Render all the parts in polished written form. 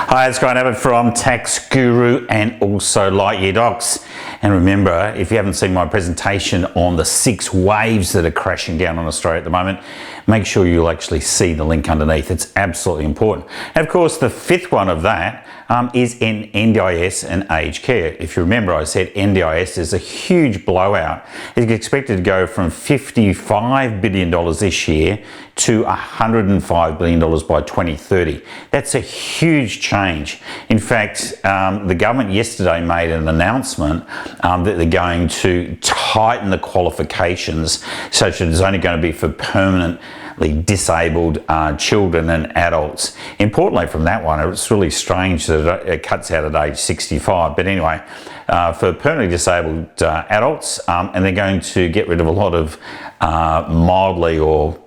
Hi, it's Grant Abbott from Tax Guru and also Lightyear Docs. And remember, if you haven't seen my presentation on the 6 waves that are crashing down on Australia at the moment, make sure you'll actually see the link underneath. It's absolutely important. And of course, the 5th one of that is in NDIS and aged care. If you remember, I said NDIS is a huge blowout. It's expected to go from $55 billion this year to $105 billion by 2030. That's a huge change. In fact, the government yesterday made an announcement that they're going to tighten the qualifications such that it's only going to be for permanently disabled children and adults. Importantly from that one, it's really strange that it cuts out at age 65. But anyway, for permanently disabled adults, and they're going to get rid of a lot of mildly or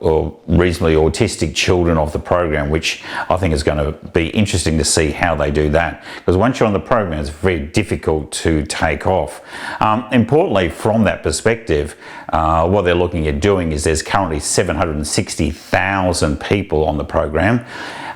reasonably autistic children off the program, which I think is going to be interesting to see how they do that. Because once you're on the program, it's very difficult to take off. Importantly, from that perspective, what they're looking at doing is there's currently 760,000 people on the program.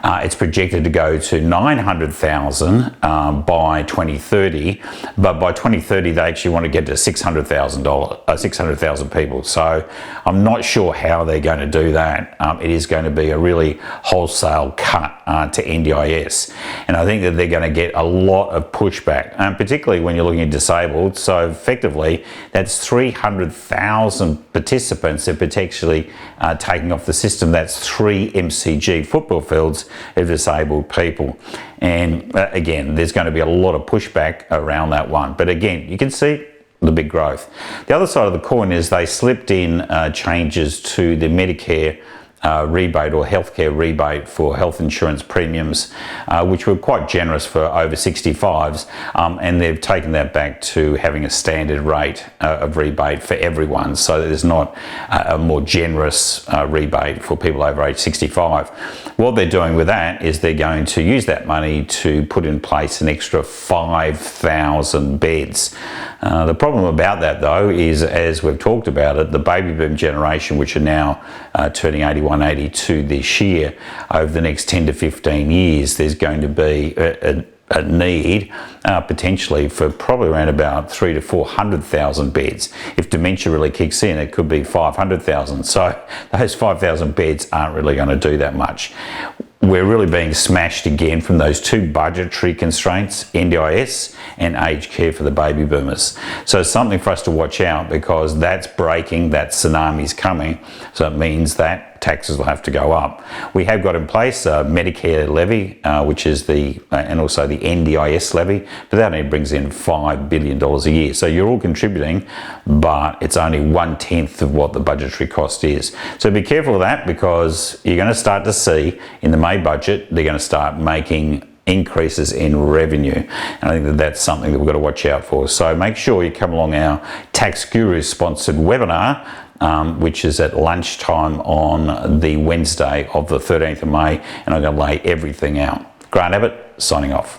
It's projected to go to 900,000 by 2030, but by 2030 they actually want to get to 600,000 people. So I'm not sure how they're going to do that. It is going to be a really wholesale cut to NDIS, and I think that they're going to get a lot of pushback, particularly when you're looking at disabled. So effectively, that's 300,000 participants that potentially taking off the system. That's 3 MCG football fields of disabled people. And again, there's going to be a lot of pushback around that one. But again, you can see the big growth. The other side of the coin is they slipped in changes to the Medicare rebate or healthcare rebate for health insurance premiums, which were quite generous for over 65s, and they've taken that back to having a standard rate of rebate for everyone, so that there's not a more generous rebate for people over age 65. What they're doing with that is they're going to use that money to put in place an extra 5,000 beds. The problem about that, though, is, as we've talked about it, the baby boom generation, which are now turning 81, 82 this year, over the next 10 to 15 years, there's going to be a need potentially for probably around about 300,000 to 400,000 beds. If dementia really kicks in, it could be 500,000. So those 5,000 beds aren't really going to do that much. We're really being smashed again from those 2 budgetary constraints, NDIS and aged care for the baby boomers. So it's something for us to watch out, because that's breaking, that tsunami's coming. So it means that taxes will have to go up. We have got in place a Medicare levy, which is and also the NDIS levy, but that only brings in $5 billion a year. So you're all contributing, but it's only 1/10 of what the budgetary cost is. So be careful of that, because you're going to start to see in the May budget, they're going to start making increases in revenue, and I think that that's something that we've got to watch out for. So make sure you come along our Tax Guru sponsored webinar, which is at lunchtime on the Wednesday of the 13th of May, and I'm going to lay everything out. Grant Abbott, signing off.